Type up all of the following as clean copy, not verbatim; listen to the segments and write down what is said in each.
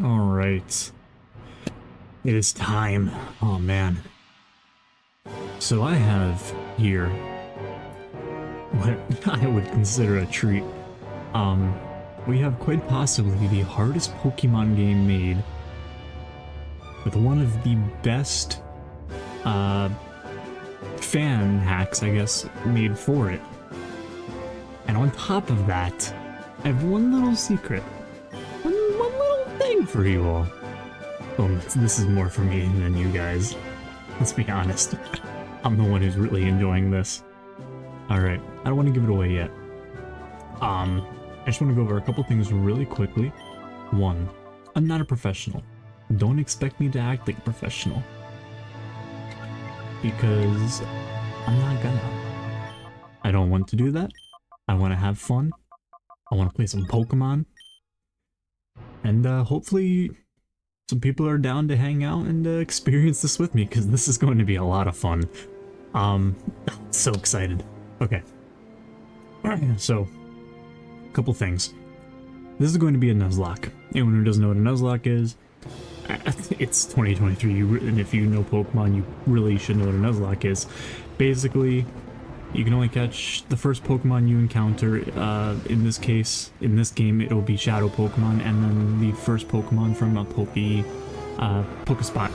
Alright. It is time. Oh man. So I have here what I would consider a treat. We have quite possibly the hardest Pokemon game made, with one of the best fan hacks, I guess, made for it. And on top of that, I have one little secret. One little thing for you all. Well, this is more for me than you guys. Let's be honest. I'm the one who's really enjoying this. Alright, I don't want to give it away yet. I just want to go over a couple things really quickly. One, I'm not a professional. Don't expect me to act like a professional. Because I'm not gonna. I don't want to do that. I want to have fun. I want to play some Pokemon. And hopefully some people are down to hang out and experience this with me, because this is going to be a lot of fun. So excited. Okay. Alright, so a couple things. This is going to be a Nuzlocke. Anyone who doesn't know what a Nuzlocke is, it's 2023, and if you know Pokemon, you really should know what a Nuzlocke is. Basically, you can only catch the first Pokemon you encounter. In this case, in this game, it'll be Shadow Pokemon, and then the first Pokemon from a Pokespot.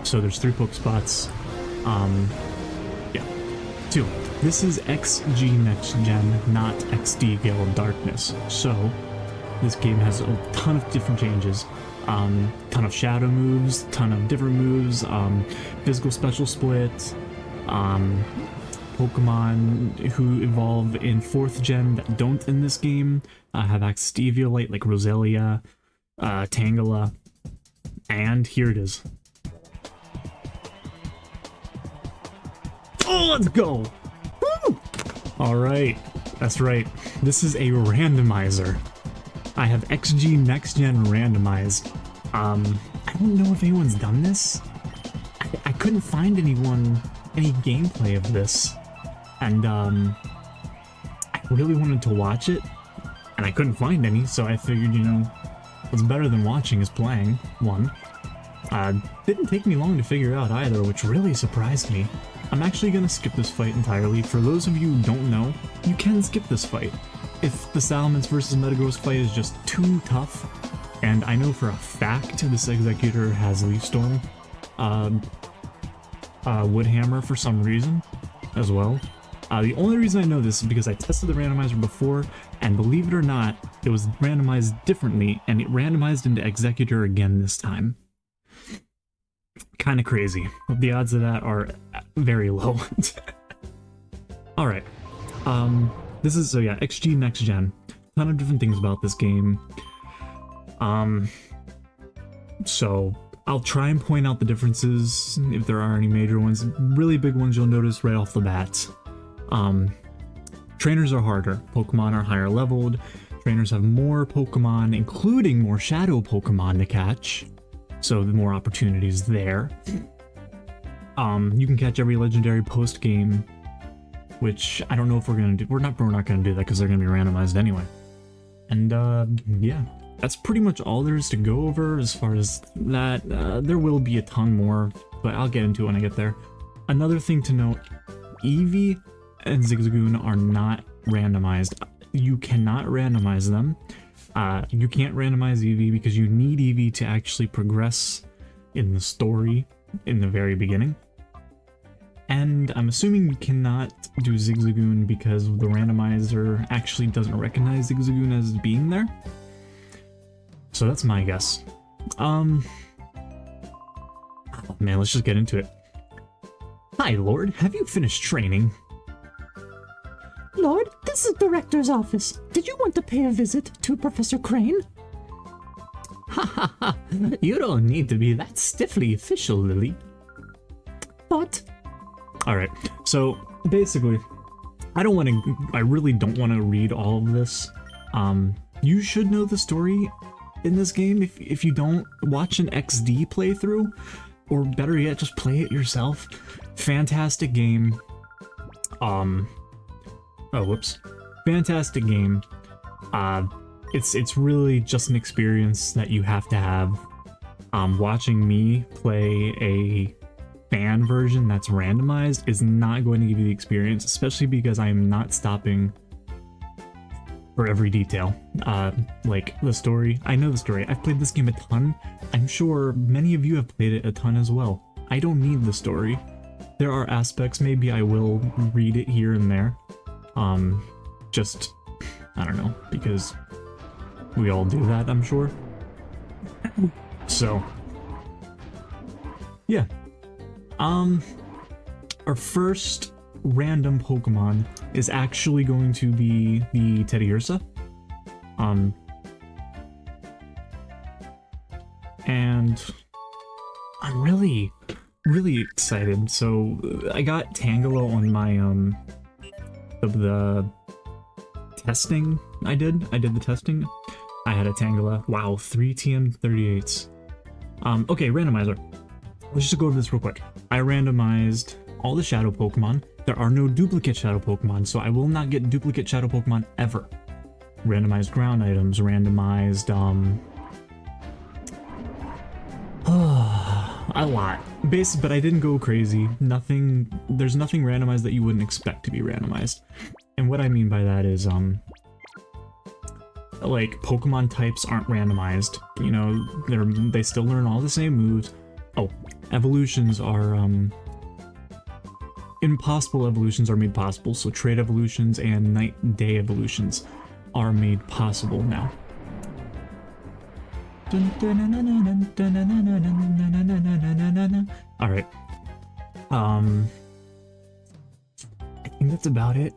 So there's 3 Pokespots. Yeah, 2. This is XG Next Gen, not XD Gale of Darkness. So this game has a ton of different changes. Ton of shadow moves, ton of different moves, physical special split, Pokemon who evolve in 4th gen that don't in this game have access to Eviolite, like Roselia, Tangela, and here it is. Oh, let's go! Woo! Alright, that's right. This is a randomizer. I have XG Next Gen randomized. I don't know if anyone's done this. I couldn't find any gameplay of this. And I really wanted to watch it, and I couldn't find any, so I figured, you know, what's better than watching is playing. One. Didn't take me long to figure out either, which really surprised me. I'm actually gonna skip this fight entirely. For those of you who don't know, you can skip this fight. If the Salamence versus Metagross fight is just too tough, and I know for a fact this Executor has Leaf Storm, Woodhammer for some reason as well. The only reason I know this is because I tested the randomizer before, and believe it or not, it was randomized differently, and it randomized into Executor again this time. Kinda crazy. The odds of that are very low. Alright. This is, so yeah, XG Next Gen. Ton of different things about this game. So I'll try and point out the differences, if there are any major ones. Really big ones you'll notice right off the bat. Trainers are harder. Pokemon are higher leveled. Trainers have more Pokemon, including more Shadow Pokemon to catch. So more opportunities there. You can catch every legendary post-game, which I don't know if we're gonna do. We're not gonna do that because they're gonna be randomized anyway. And yeah, that's pretty much all there is to go over as far as that. There will be a ton more, but I'll get into it when I get there. Another thing to note, Eevee and Zigzagoon are not randomized. You cannot randomize them. You can't randomize Eevee because you need Eevee to actually progress in the story in the very beginning. And I'm assuming we cannot do Zigzagoon because the randomizer actually doesn't recognize Zigzagoon as being there. So that's my guess. Oh man, let's just get into it. Hi, Lord. Have you finished training? Lord, this is the Rector's office. Did you want to pay a visit to Professor Crane? Ha ha ha! You don't need to be that stiffly official, Lily. But... Alright, so basically, I really don't want to read all of this. You should know the story in this game. If you don't, watch an XD playthrough, or better yet, just play it yourself. Fantastic game. Oh, whoops. Fantastic game. it's really just an experience that you have to have. Watching me play a fan version that's randomized is not going to give you the experience, especially because I am not stopping for every detail. Like the story, I know the story. I've played this game a ton. I'm sure many of you have played it a ton as well. I don't need the story. There are aspects, maybe I will read it here and there. Just, I don't know, because we all do that, I'm sure. So, yeah. Our first random Pokemon is actually going to be the Teddiursa. And I'm really excited. So I got Tangela on my the testing I did the testing. I had a Tangela. Wow, 3 TM38s. Okay, randomizer. Let's just go over this real quick. I randomized all the shadow Pokemon. There are no duplicate shadow Pokemon, so I will not get duplicate shadow Pokemon ever. Randomized ground items, randomized a lot. But I didn't go crazy. There's nothing randomized that you wouldn't expect to be randomized. And what I mean by that is like Pokemon types aren't randomized. You know, they still learn all the same moves. Oh, evolutions are impossible evolutions are made possible, so trade evolutions and night and day evolutions are made possible now. Alright. I think that's about it.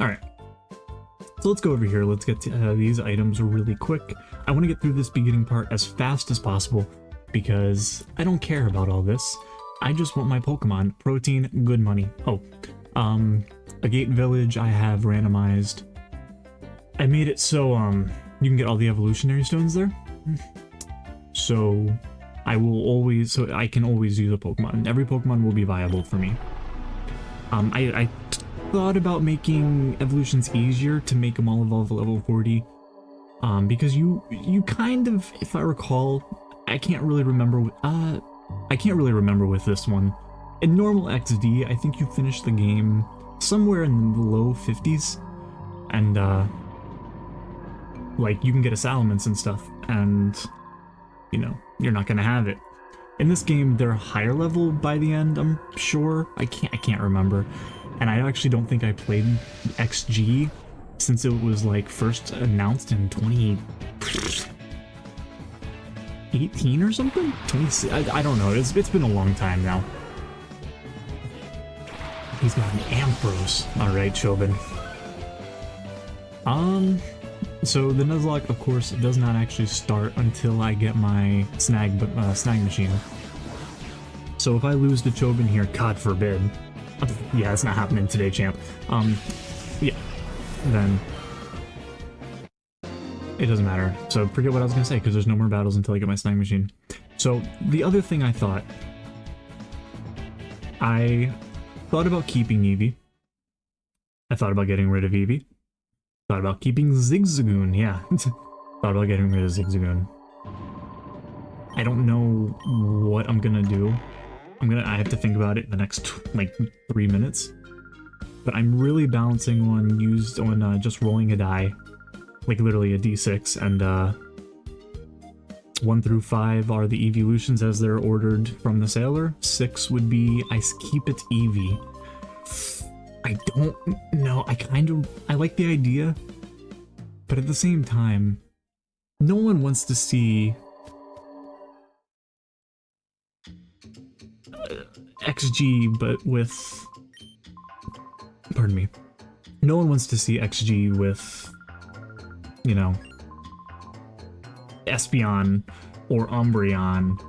Alright. So let's go over here. Let's get to these items really quick. I want to get through this beginning part as fast as possible because I don't care about all this. I just want my Pokemon. Protein, good money. Oh, Agate Village I have randomized. I made it so you can get all the evolutionary stones there. So I can always use a Pokemon. Every Pokemon will be viable for me. I thought about making evolutions easier to make them all evolve level 40. Because you kind of, if I recall, I can't really remember with this one. In normal XD, I think you finish the game somewhere in the low 50s, and like you can get a Salamence and stuff, and you know, you're not gonna have it. In this game, they're higher level by the end, I'm sure. I can't remember. And I actually don't think I played XG since it was like first announced in 2018 or something? 26. I don't know. It's been a long time now. He's got an Ampharos. Alright, Chauvin. So the Nuzlocke, of course, does not actually start until I get my snag machine. So if I lose to Chauvin here, God forbid. Yeah, it's not happening today, champ. Yeah. Then it doesn't matter. So forget what I was gonna say, because there's no more battles until I get my snag machine. So the other thing I thought about keeping Eevee. I thought about getting rid of Eevee. Thought about keeping Zigzagoon, yeah. Thought about getting rid of Zigzagoon. I don't know what I'm gonna do. I have to think about it in the next, like, 3 minutes. But I'm really balancing on just rolling a die. Like, literally a d6, and, 1 through 5 are the evolutions as they're ordered from the sailor. 6 would be I keep it Eevee. I don't know. I like the idea, but at the same time, no one wants to see XG, but with, pardon me, no one wants to see XG with, you know, Espeon, or Umbreon,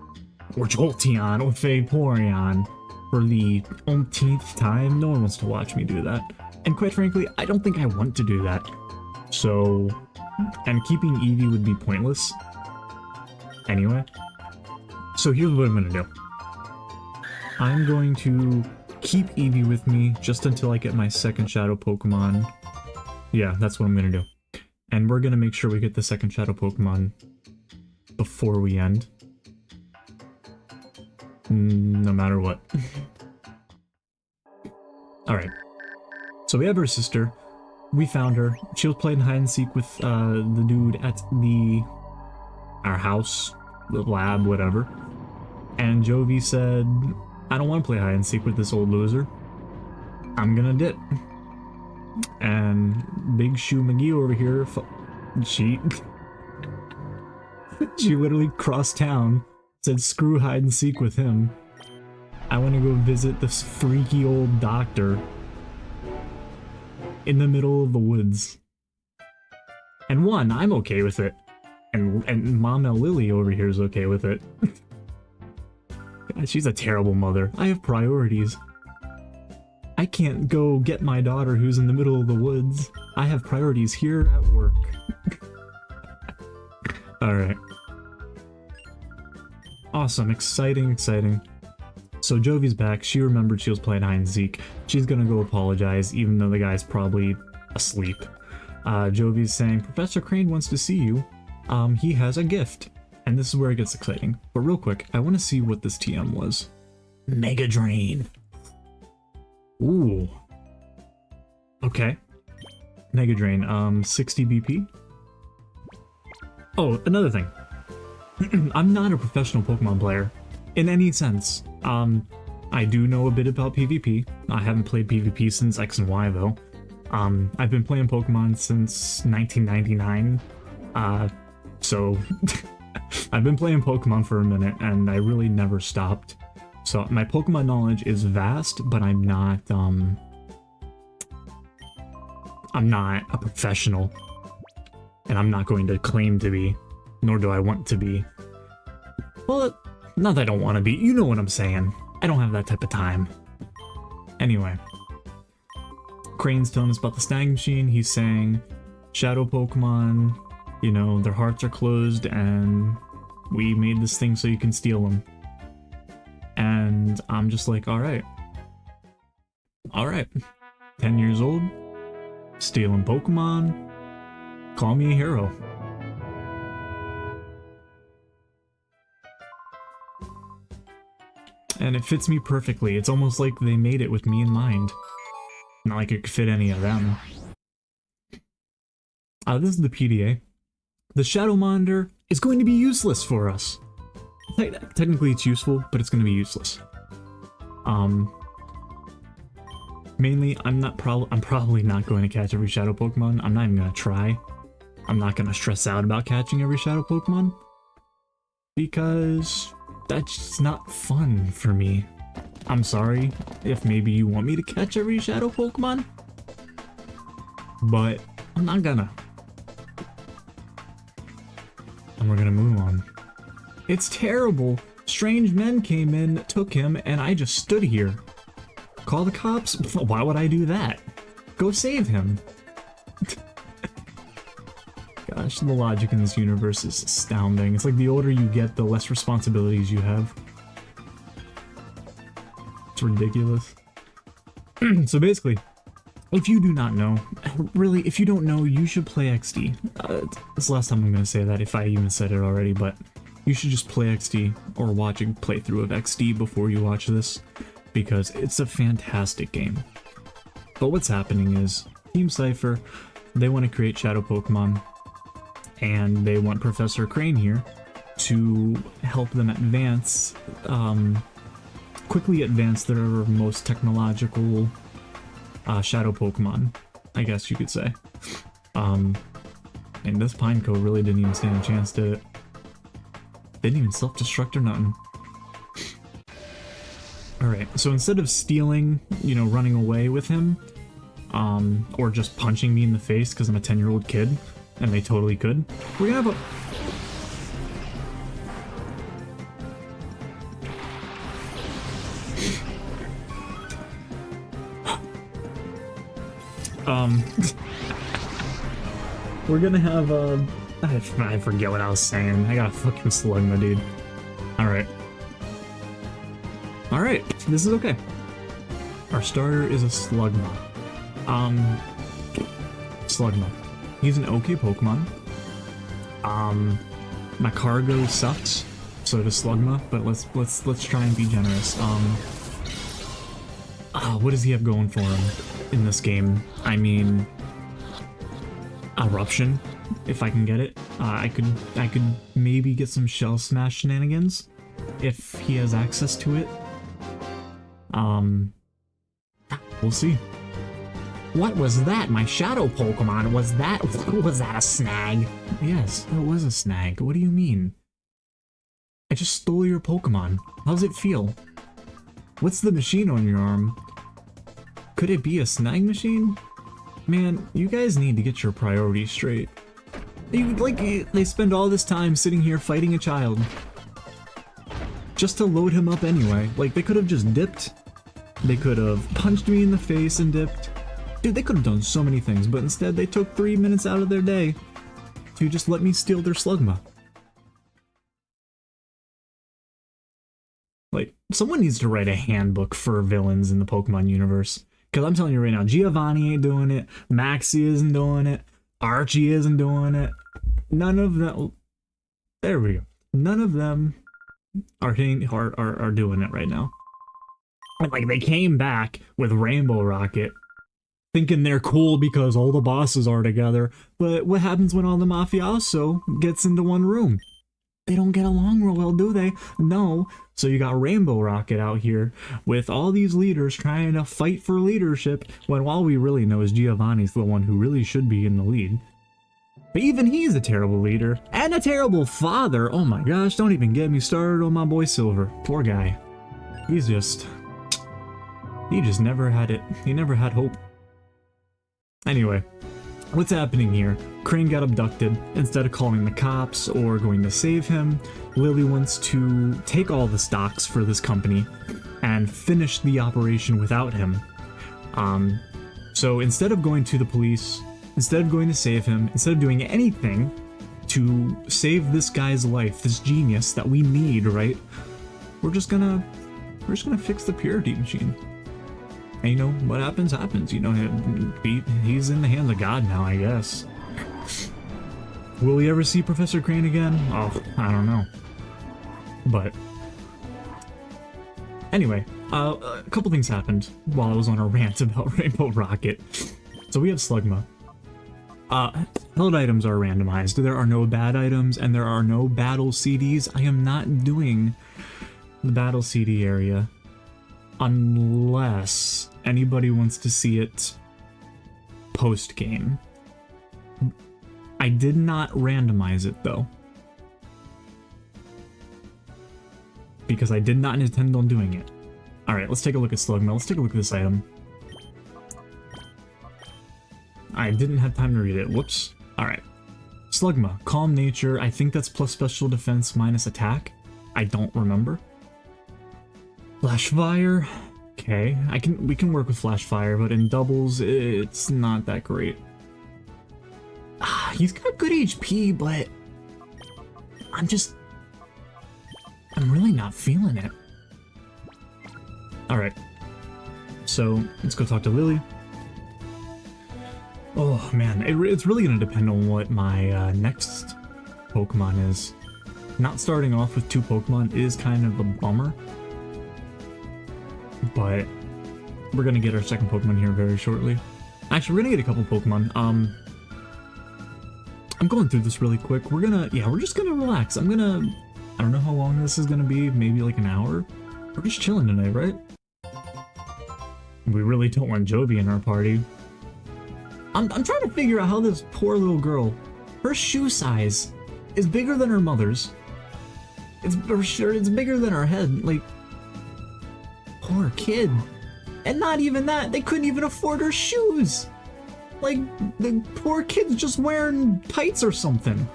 or Jolteon, or Vaporeon, for the umpteenth time. No one wants to watch me do that. And quite frankly, I don't think I want to do that. So, and keeping Eevee would be pointless. Anyway. So here's what I'm gonna do. I'm going to keep Eevee with me just until I get my second Shadow Pokemon. Yeah, that's what I'm gonna do. And we're gonna make sure we get the second shadow Pokemon before we end. No matter what. Alright. So we have her sister. We found her. She was playing hide and seek with the dude at our house, the lab, whatever. And Jovi said, I don't want to play hide and seek with this old loser. I'm gonna dip. And Big Shoe McGee over here, she literally crossed town, said screw hide and seek with him. I want to go visit this freaky old doctor in the middle of the woods. And one, I'm okay with it. And Mama Lily over here is okay with it. God, she's a terrible mother. I have priorities. I can't go get my daughter who's in the middle of the woods. I have priorities here at work. Alright. Awesome, exciting, exciting. So Jovi's back. She remembered she was playing hide and seek. She's gonna go apologize, even though the guy's probably asleep. Jovi's saying, Professor Crane wants to see you. He has a gift. And this is where it gets exciting. But real quick, I want to see what this TM was. Mega Drain. Ooh. Okay. Mega Drain, 60 BP. Oh, another thing. I'm not a professional Pokemon player in any sense. I do know a bit about PvP. I haven't played PvP since X and Y though. I've been playing Pokemon since 1999. So I've been playing Pokemon for a minute and I really never stopped. So my Pokemon knowledge is vast, but I'm not a professional. And I'm not going to claim to be, nor do I want to be. Well, not that I don't want to be, you know what I'm saying. I don't have that type of time. Anyway. Crane's telling us about the snag machine. He's saying, Shadow Pokemon, you know, their hearts are closed and we made this thing so you can steal them. And I'm just like, alright. Alright. 10 years old, stealing Pokemon, call me a hero. And it fits me perfectly. It's almost like they made it with me in mind. Not like it could fit any of them. This is the PDA. The Shadow Monitor is going to be useless for us. Technically it's useful, but it's going to be useless. Mainly, I'm probably not going to catch every Shadow Pokemon. I'm not even going to try. I'm not going to stress out about catching every Shadow Pokemon. Because that's just not fun for me. I'm sorry if maybe you want me to catch every Shadow Pokemon. But I'm not gonna. And we're gonna move on. It's terrible. Strange men came in, took him, and I just stood here. Call the cops? Why would I do that? Go save him. Gosh, the logic in this universe is astounding. It's like the older you get, the less responsibilities you have. It's ridiculous. So basically, if you do not know, really, if you don't know, you should play XD. It's the last time I'm going to say that, if I even said it already, but you should just play XD or watch a playthrough of XD before you watch this, because it's a fantastic game. But what's happening is, Team Cypher, they want to create Shadow Pokemon, and they want Professor Crane here to help them advance, quickly advance their most technological Shadow Pokemon, I guess you could say. And this Pineco really didn't even stand a chance to it. They didn't even self-destruct or nothing. Alright, so instead of stealing, you know, running away with him, or just punching me in the face because I'm a 10-year-old kid, and they totally could, we're gonna have a... we're gonna have I forget what I was saying. I got a fucking slug, my dude. Alright. Alright, this is okay. Our starter is a Slugma. Slugma. He's an okay Pokemon. My cargo sucks, so does Slugma, but let's try and be generous. What does he have going for him in this game? I mean, Eruption, if I can get it. I could maybe get some Shell Smash shenanigans if he has access to it. We'll see. What was that? My shadow Pokemon? Was that a snag? Yes, it was a snag. What do you mean? I just stole your Pokemon. How's it feel? What's the machine on your arm? Could it be a snag machine? Man, you guys need to get your priorities straight. They spend all this time sitting here fighting a child. Just to load him up anyway. Like, they could have just dipped. They could have punched me in the face and dipped. Dude, they could have done so many things, but instead they took 3 minutes out of their day to just let me steal their Slugma. Like, someone needs to write a handbook for villains in the Pokemon universe. Because I'm telling you right now, Giovanni ain't doing it, Maxie isn't doing it, Archie isn't doing it. None of them... There we go. None of them are doing it right now. Like, they came back with Rainbow Rocket, thinking they're cool because all the bosses are together, but what happens when all the mafioso gets into one room? They don't get along real well, do they? No. So you got Rainbow Rocket out here with all these leaders trying to fight for leadership, when all we really know is Giovanni's the one who really should be in the lead. But even he's a terrible leader, and a terrible father. Oh my gosh, don't even get me started on my boy Silver. Poor guy. He just never had it. He never had hope. Anyway, what's happening here? Crane got abducted. Instead of calling the cops or going to save him, Lily wants to take all the stocks for this company and finish the operation without him. So instead of going to the police, instead of going to save him, instead of doing anything to save this guy's life, this genius that we need, right? We're just gonna fix the purity machine. And you know, what happens, happens. You know, he's in the hands of God now, I guess. Will we ever see Professor Crane again? Oh, I don't know. But anyway, a couple things happened while I was on a rant about Rainbow Rocket. So we have Slugma. Held items are randomized. There are no bad items, and there are no battle CDs. I am not doing the battle CD area unless anybody wants to see it post-game. I did not randomize it, though, because I did not intend on doing it. Alright, let's take a look at Slugma. Let's take a look at this item. I didn't have time to read it. Whoops. Alright. Slugma. Calm nature. I think that's plus special defense minus attack. I don't remember. Flash Fire. Okay. We can work with Flash Fire, but in doubles, it's not that great. He's got good HP, but I'm really not feeling it. Alright. So, let's go talk to Lily. Oh man, it's really going to depend on what my next Pokemon is. Not starting off with 2 Pokemon is kind of a bummer. But we're going to get our second Pokemon here very shortly. Actually, we're going to get a couple Pokemon. I'm going through this really quick. We're just going to relax. I don't know how long this is going to be, maybe like an hour. We're just chilling tonight, right? We really don't want Jovi in our party. I'm trying to figure out how this poor little girl, her shoe size is bigger than her mother's. It's bigger than her head. Like, poor kid. And not even that, they couldn't even afford her shoes. Like, the poor kid's just wearing tights or something.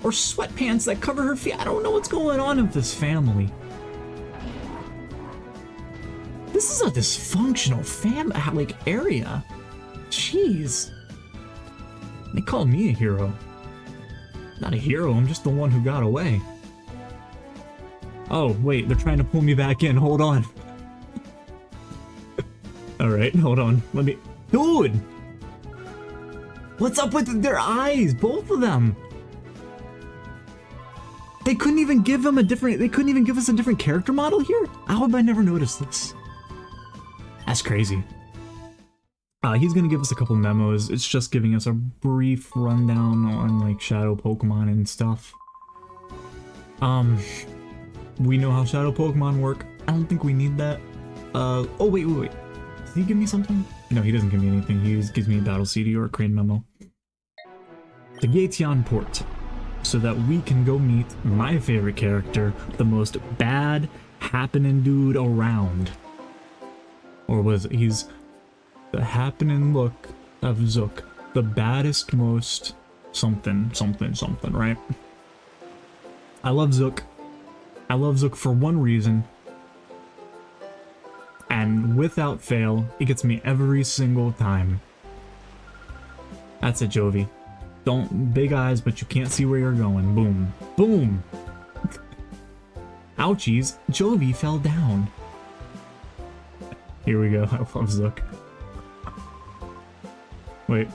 Or sweatpants that cover her feet. I don't know what's going on with this family. This is a dysfunctional area. Jeez. They call me a hero. Not a hero, I'm just the one who got away. Oh, wait, they're trying to pull me back in. Hold on. Alright, hold on. Let me... Dude! What's up with their eyes? Both of them. They couldn't even give him a different, they couldn't even give us a different character model here? How have I never noticed this? That's crazy. He's gonna give us a couple memos. It's just giving us a brief rundown on like shadow Pokemon and stuff. We know how shadow Pokemon work. I don't think we need that. Oh wait. Does he give me something? No, he doesn't give me anything. He just gives me a battle CD or a crane memo. The Gateon Port, so that we can go meet my favorite character, the most bad happening dude around. Or was it? He's the happening look of Zook, the baddest, most something, right? I love Zook. I love Zook for one reason, and without fail, it gets me every single time. That's it, Jovi. Don't, big eyes, but you can't see where you're going. Boom. Boom! Ouchies, Jovi fell down. Here we go, I love Zook. Wait,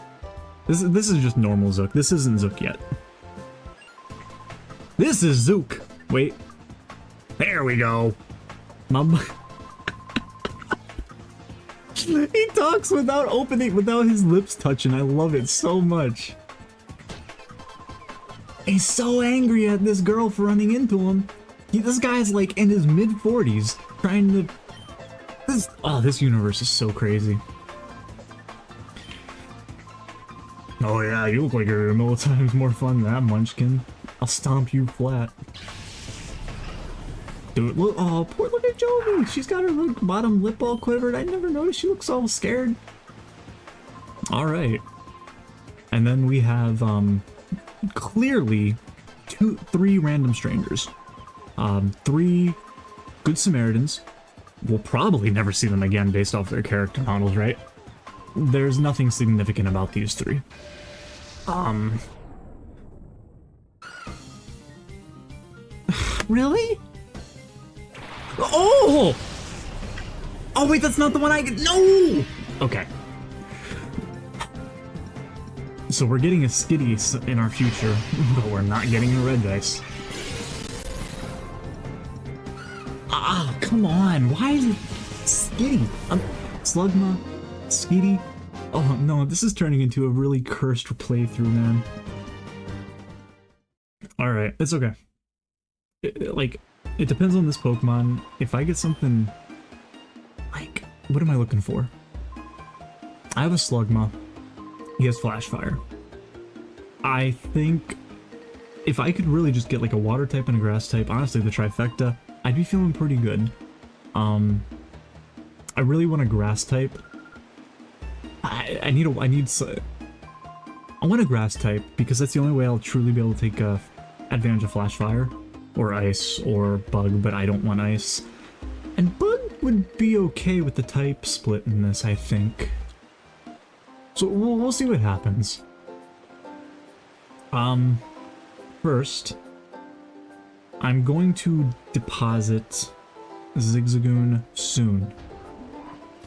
this is just normal Zook. This isn't Zook yet. This is Zook! Wait. There we go. He talks without opening, without his lips touching. I love it so much. He's so angry at this girl for running into him. This guy's like in his mid-40s, trying to... This universe is so crazy. Oh yeah, you look like you're a million times more fun than that, Munchkin. I'll stomp you flat. Dude, look, oh, look at Jovi. She's got her like, bottom lip all quivered. I never noticed she looks all scared. Alright. And then we have, clearly, 3 random strangers. 3 Good Samaritans. We'll probably never see them again based off their character models, right? There's nothing significant about these 3. Really? Oh! Oh wait, that's not the one I get. No! Okay. So we're getting a Skitty in our future, but we're not getting a red dice. Ah, come on. Why is it Skitty? Slugma? Skitty? Oh no, this is turning into a really cursed playthrough, man. Alright, it's okay. It depends on this Pokemon. If I get something... Like, what am I looking for? I have a Slugma. He has Flash Fire. I think... if I could really just get like a Water type and a Grass type, honestly the trifecta, I'd be feeling pretty good. I really want a Grass type. I want a Grass type because that's the only way I'll truly be able to take advantage of Flash Fire. Or Ice, or Bug, but I don't want Ice. And Bug would be okay with the type split in this, I think. So we'll see what happens. First, I'm going to deposit Zigzagoon soon.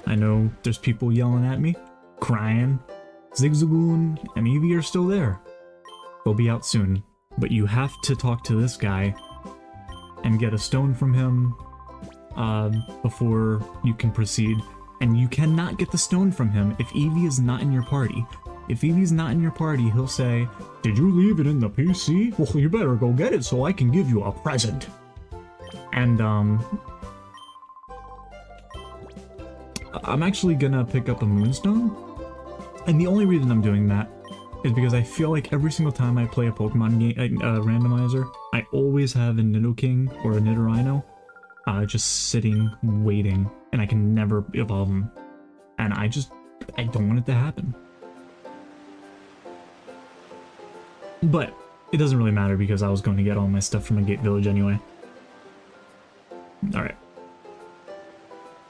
I know there's people yelling at me, crying. Zigzagoon and Eevee are still there. They'll be out soon, but you have to talk to this guy and get a stone from him before you can proceed. And you cannot get the stone from him if Eevee is not in your party. If Eevee's not in your party, he'll say, "Did you leave it in the PC? Well, you better go get it so I can give you a present." And I'm actually gonna pick up a Moonstone. And the only reason I'm doing that is because I feel like every single time I play a Pokemon game, randomizer, I always have a Nidoking or a Nidorino just sitting, waiting, and I can never evolve them. And I don't want it to happen. But it doesn't really matter because I was going to get all my stuff from a Gate Village anyway. Alright.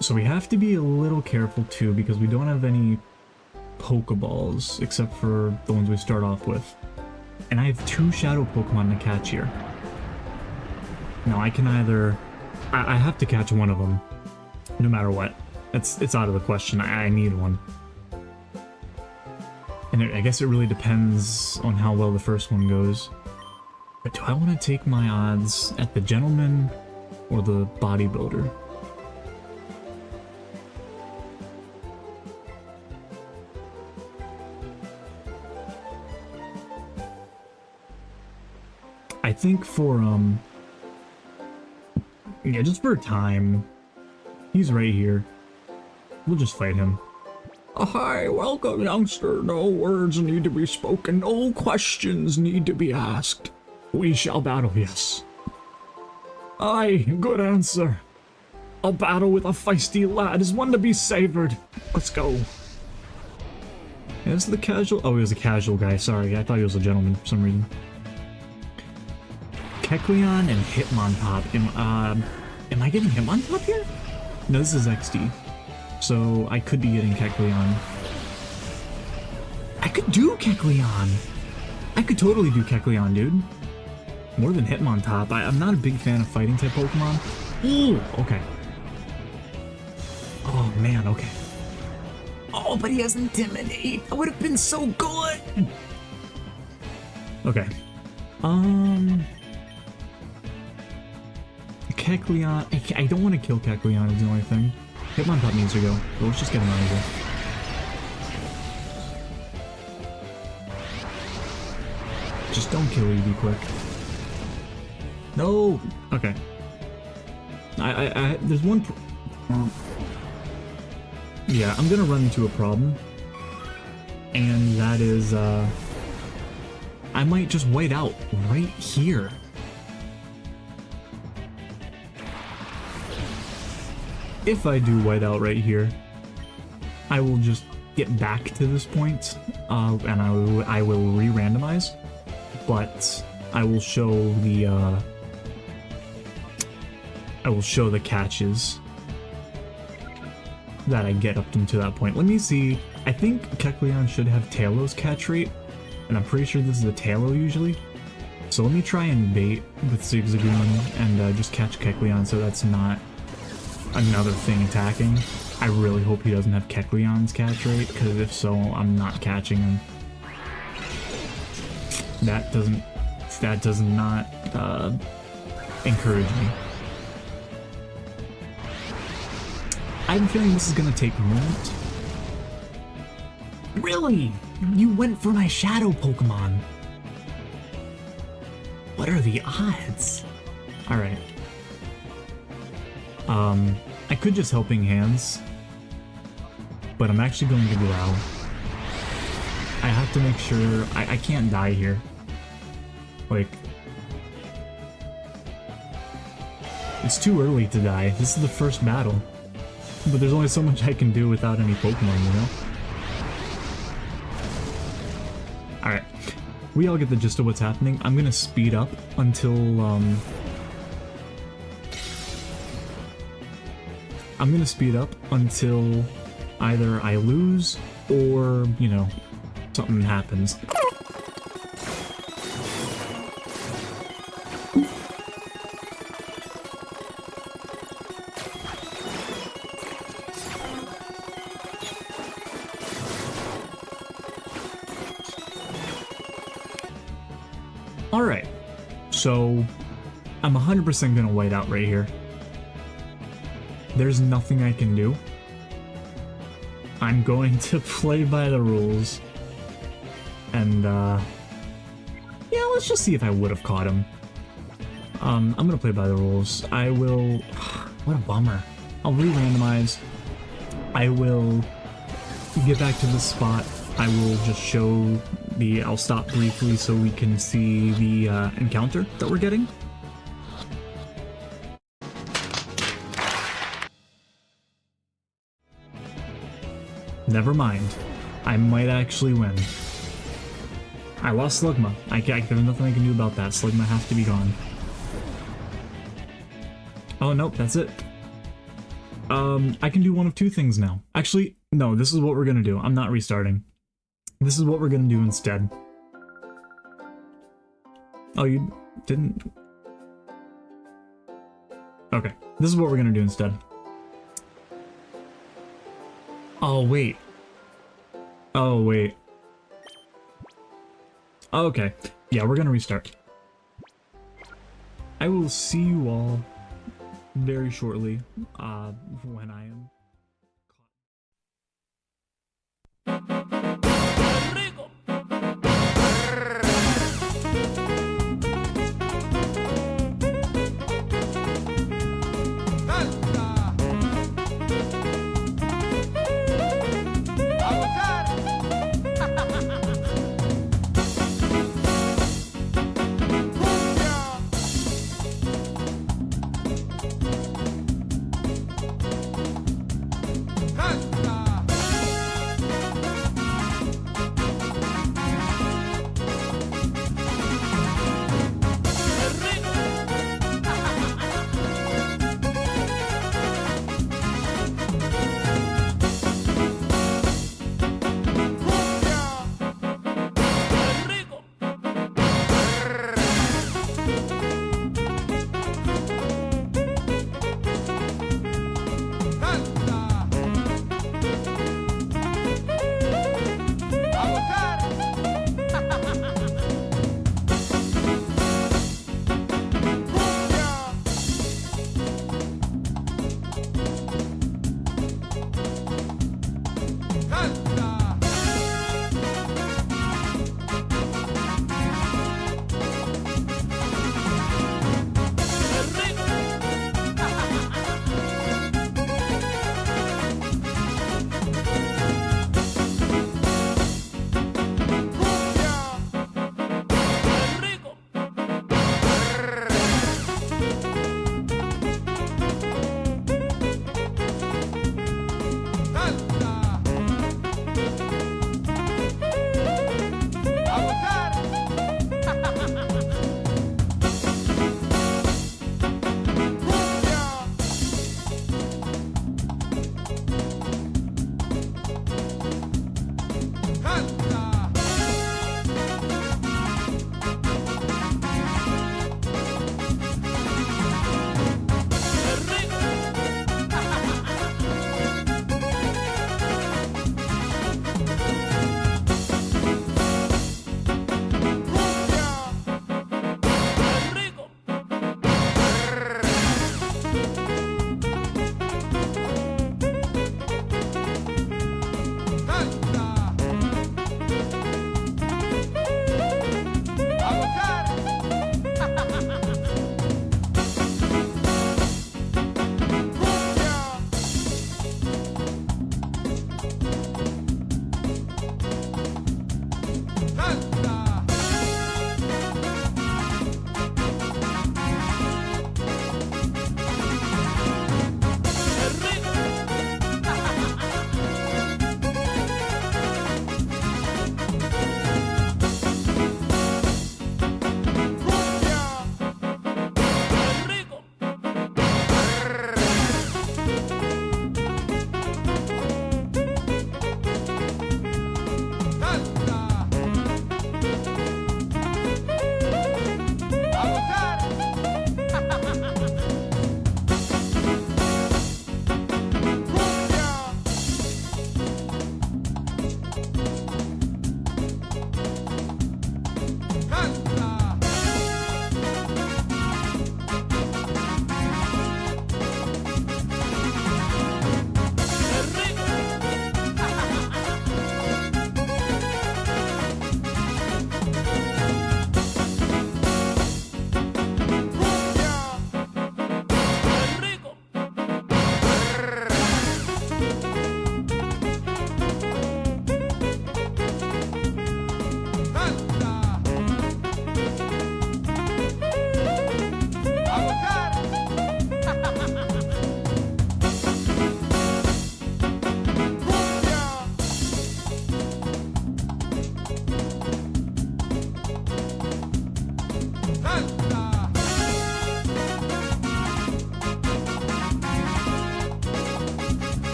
So we have to be a little careful too because we don't have any Pokeballs, except for the ones we start off with. And I have 2 Shadow Pokemon to catch here. Now I can either... I have to catch one of them, no matter what. It's out of the question. I need one. And I guess it really depends on how well the first one goes. But do I want to take my odds at the gentleman or the bodybuilder? I think for, yeah, just for time, he's right here. We'll just fight him. Hi, welcome, youngster. No words need to be spoken. No questions need to be asked. We shall battle, yes. Aye, good answer. A battle with a feisty lad is one to be savored. Let's go. Yeah, this is the casual. Oh, he was a casual guy. Sorry, I thought he was a gentleman for some reason. Kecleon and Hitmontop. Am I getting Hitmontop here? No, this is XD. So I could be getting Kecleon. I could do Kecleon. I could totally do Kecleon, dude. More than Hitmontop. I'm not a big fan of fighting type Pokemon. Ooh, okay. Oh man, okay. Oh, but he has Intimidate. That would have been so good. Okay. Kecleon. I don't want to kill Kecleon is the only thing. Hitmontop needs to go. But let's just get him out of here. Just don't kill Eevee quick. No! Okay. There's one yeah, I'm gonna run into a problem. And that is, I might just white out right here. If I do white out right here, I will just get back to this point, and I will re-randomize, but I will show the catches that I get up to that point. Let me see. I think Kecleon should have Talos catch rate, and I'm pretty sure this is a Talo usually. So let me try and bait with Zigzagoon and just catch Kecleon so that's not another thing attacking. I really hope he doesn't have Kecleon's catch rate, because if so, I'm not catching him. That does not encourage me. I have a feeling this is gonna take a moment. Really? You went for my shadow Pokemon. What are the odds? Alright. I could just Helping Hands, but I'm actually going to Growl. I have to make sure I can't die here. Like, it's too early to die. This is the first battle. But there's only so much I can do without any Pokemon, you know? Alright. We all get the gist of what's happening. I'm gonna speed up until, I'm gonna speed up until either I lose or, you know, something happens. Alright, so I'm 100% gonna white out right here. There's nothing I can do. I'm going to play by the rules. And, yeah, let's just see if I would have caught him. I'm gonna play by the rules. I will... What a bummer. I'll re-randomize. I will get back to this spot. I will just show the... I'll stop briefly so we can see the encounter that we're getting. Never mind. I might actually win. I lost Slugma. There's nothing I can do about that. Slugma has to be gone. Oh, nope, that's it. I can do one of two things now. Actually, no, this is what we're gonna do. I'm not restarting. This is what we're gonna do instead. Oh, you didn't... Okay, this is what we're gonna do instead. Oh, wait. Oh, wait. Okay. Yeah, we're gonna restart. I will see you all very shortly, when I am...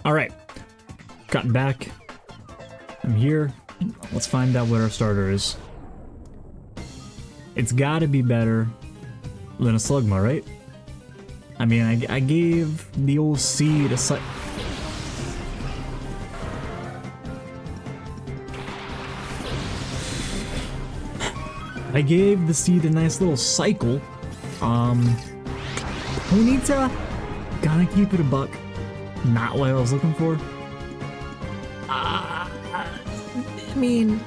Alright. Gotten back. I'm here. Let's find out what our starter is. It's gotta be better than a Slugma, right? I mean, I gave the old seed a I gave the seed a nice little cycle. Ponyta, gotta keep it a buck. Not what I was looking for. I mean,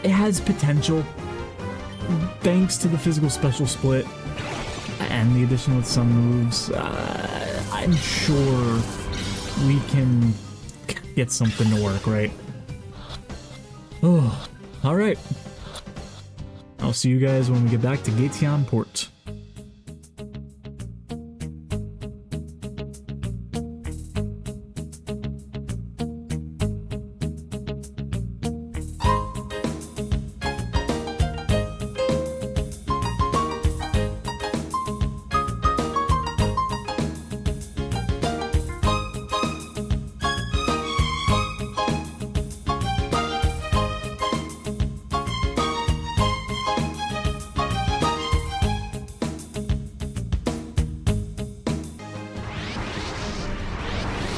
it has potential. Thanks to the physical special split and the addition with some moves, I'm sure we can get something to work, right? Oh, alright. I'll see you guys when we get back to Gatian Port.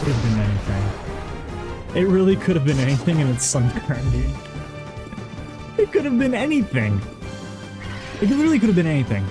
Could have been anything. It really could have been anything, and it's Sunkern, dude. It could have been anything. It literally could have been anything.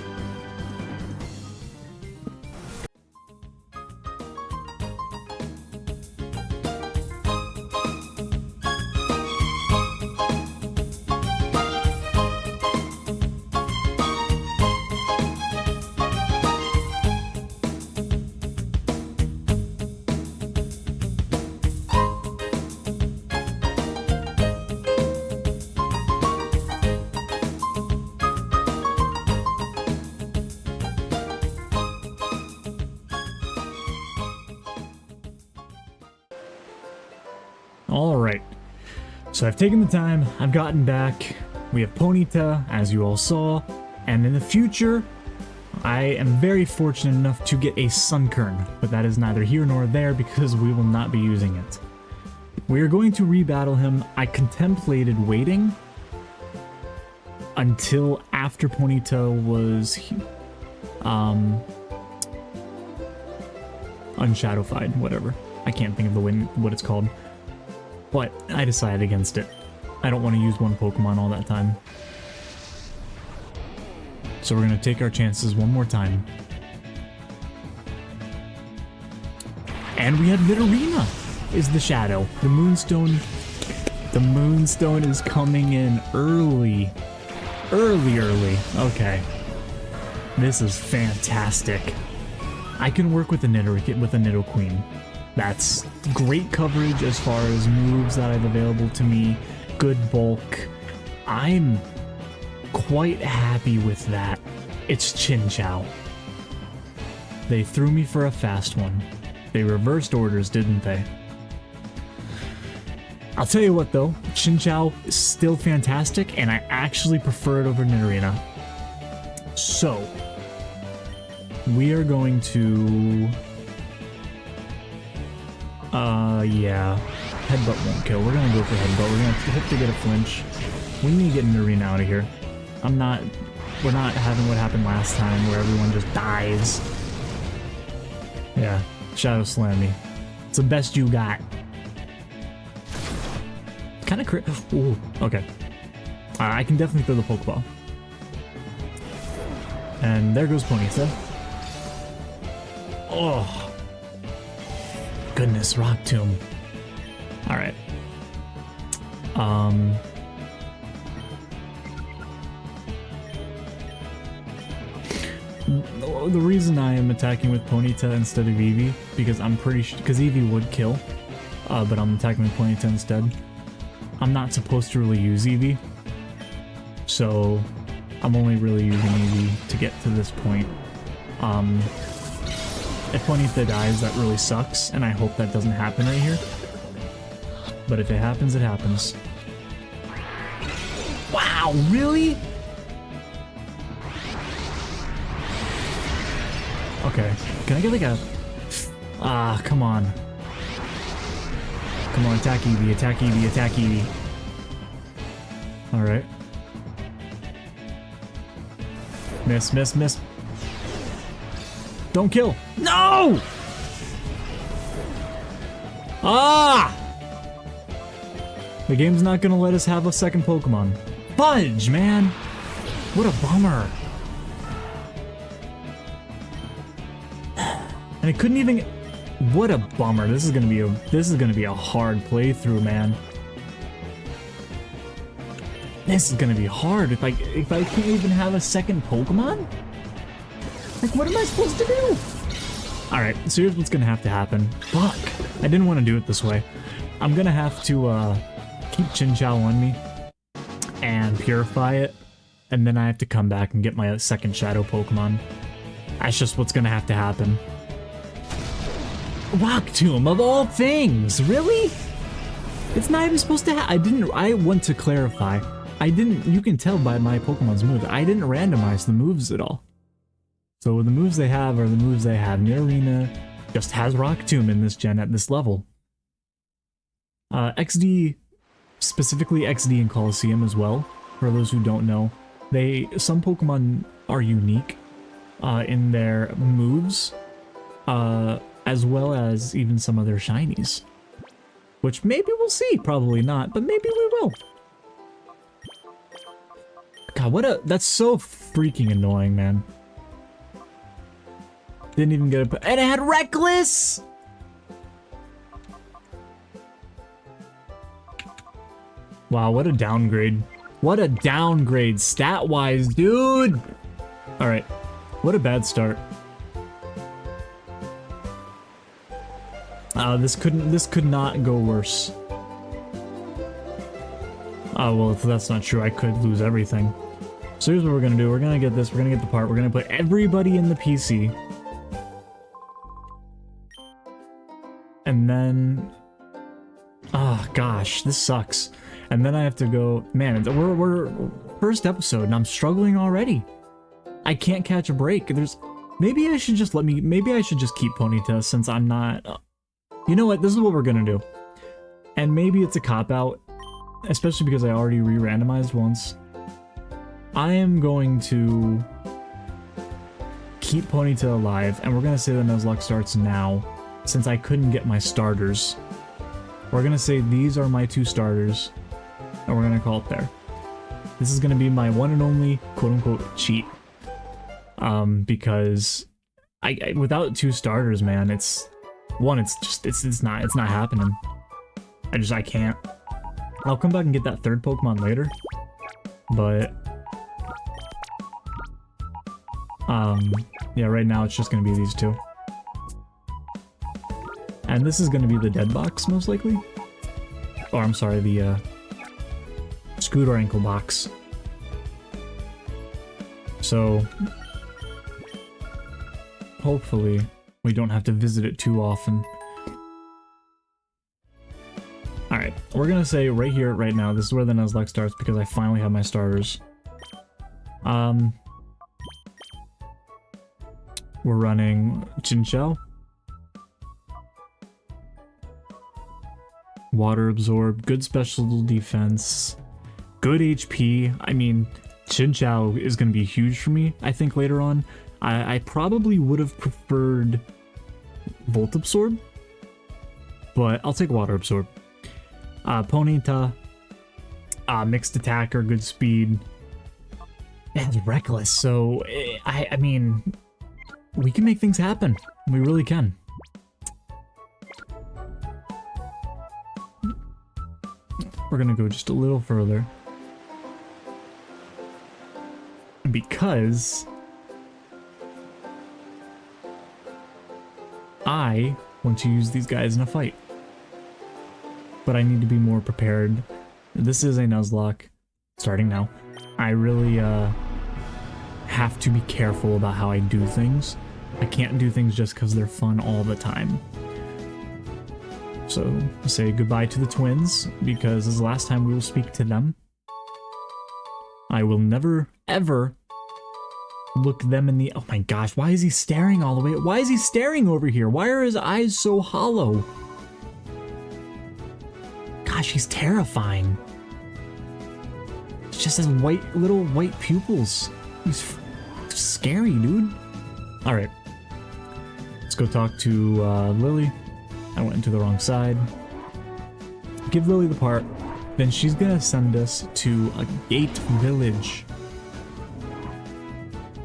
Alright, so I've taken the time, I've gotten back, we have Ponyta, as you all saw, and in the future, I am very fortunate enough to get a Sunkern, but that is neither here nor there because we will not be using it. We are going to rebattle him. I contemplated waiting until after Ponyta was unshadowfied, whatever. I can't think of what it's called. But I decided against it. I don't want to use one Pokemon all that time. So we're going to take our chances one more time. And we have Nidorina is the shadow. The Moonstone is coming in early. Early. Okay. This is fantastic. I can work with a Nidoqueen. That's great coverage as far as moves that I have available to me. Good bulk. I'm quite happy with that. It's Chinchou. They threw me for a fast one. They reversed orders, didn't they? I'll tell you what though, Chinchou is still fantastic, and I actually prefer it over Nidorina. So, we are going to... yeah. Headbutt won't kill. We're gonna go for Headbutt. We're gonna hope to get a flinch. We need to get Nidorina out of here. We're not having what happened last time where everyone just dies. Yeah, Shadow Slam me. It's the best you got. Kind of crit. Ooh, okay. I can definitely throw the Pokeball. And there goes Ponyta. Oh. Goodness, Rock Tomb. Alright. The reason I am attacking with Ponyta instead of Eevee, because I'm pretty sure, because Eevee would kill, but I'm attacking with Ponyta instead. I'm not supposed to really use Eevee, so I'm only really using Eevee to get to this point. If Ponyta dies, that really sucks, and I hope that doesn't happen right here. But if it happens, it happens. Wow, really? Okay, can I get like a... come on. Come on, attack Eevee, attack Eevee, attack Eevee. Alright. Miss, miss, miss. Don't kill. No! Ah! The game's not gonna let us have a second Pokemon. Fudge, man! What a bummer. And it couldn't even... What a bummer. This is gonna be a hard playthrough, man. This is gonna be hard if I can't even have a second Pokemon? Like, what am I supposed to do? Alright, so here's what's gonna have to happen. Fuck. I didn't want to do it this way. I'm gonna have to keep Chinchou on me and purify it, and then I have to come back and get my second Shadow Pokemon. That's just what's gonna have to happen. Rock Tomb, of all things! Really? It's not even supposed to I want to clarify. You can tell by my Pokemon's moves, I didn't randomize the moves at all. So the moves they have are the moves they have. Nirina just has Rock Tomb in this gen at this level. XD, specifically XD and Colosseum as well, for those who don't know. Some Pokemon are unique in their moves, as well as even some of their shinies. Which maybe we'll see, probably not, but maybe we will. God, that's so freaking annoying, man. Didn't even get it, and it had Reckless! Wow, what a downgrade. What a downgrade stat-wise, dude! Alright, what a bad start. This could not go worse. Oh, well, if that's not true, I could lose everything. So here's what we're gonna do. We're gonna get this, we're gonna get the part, we're gonna put everybody in the PC. And then... Oh, gosh, this sucks. And then I have to go... Man, we're first episode, and I'm struggling already. I can't catch a break. Maybe I should just keep Ponyta, since I'm not... You know what? This is what we're gonna do. And maybe it's a cop-out, especially because I already re-randomized once. I am going to keep Ponyta alive, and we're gonna say the Nuzlocke starts now, since I couldn't get my starters. We're gonna say these are my 2 starters, and we're gonna call it there. This is gonna be my one and only quote-unquote cheat. Because I without 2 starters, man, it's not happening. I can't. I'll come back and get that 3rd Pokemon later, but yeah, right now it's just gonna be these 2. And this is gonna be the dead box, most likely. Or I'm sorry, the Scooter ankle box. So hopefully we don't have to visit it too often. Alright, we're gonna say right here, right now, this is where the Nuzlocke starts because I finally have my starters. We're running Chinchou, Water Absorb, good special defense, good HP. I mean, Chinchou is going to be huge for me, I think, later on. I probably would have preferred Volt Absorb, but I'll take Water Absorb. Ponyta, mixed attacker, good speed, and Reckless, so I mean, we can make things happen. We really can. We're gonna go just a little further. Because I want to use these guys in a fight. But I need to be more prepared. This is a Nuzlocke, starting now. I really have to be careful about how I do things. I can't do things just because they're fun all the time. So, say goodbye to the twins, because this is the last time we will speak to them. I will never, ever look them in the... Oh my gosh, why is he staring all the way? Why is he staring over here? Why are his eyes so hollow? gosh, she's terrifying. She just has little white pupils. He's scary, dude. All right, let's go talk to Lily. I went into the wrong side. Give Lily the part. Then she's gonna send us to a gate village.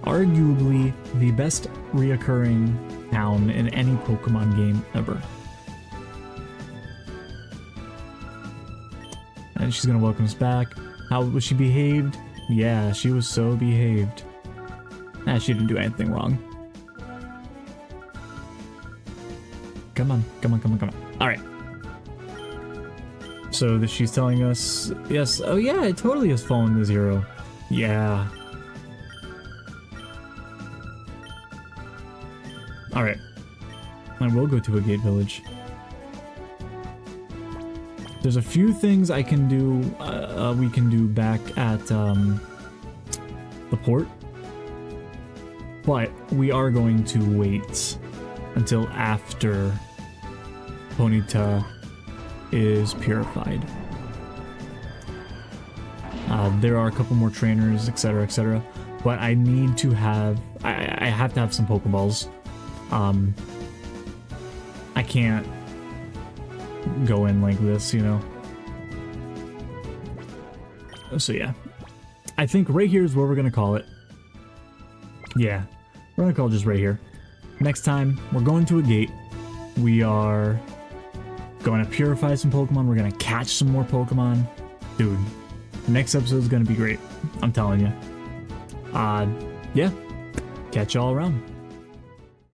Arguably the best reoccurring town in any Pokemon game ever. And she's gonna welcome us back. How was she behaved? Yeah, she was so behaved. She didn't do anything wrong. Come on, come on, come on, come on. All right. So she's telling us, yes, oh yeah, it totally has fallen to 0. Yeah. All right. I will go to a gate village. There's a few things I can do, we can do back at the port. But we are going to wait until after Ponyta is purified. There are a couple more trainers, etc., etc. But I need to have, I have to have some Pokeballs. I can't go in like this, you know? So yeah. I think right here is where we're gonna call it. Yeah, we're gonna call it just right here. Next time, we're going to a gate. We are going to purify some Pokemon. We're gonna catch some more Pokemon. Dude, next episode is gonna be great. I'm telling you. Yeah, catch y'all around.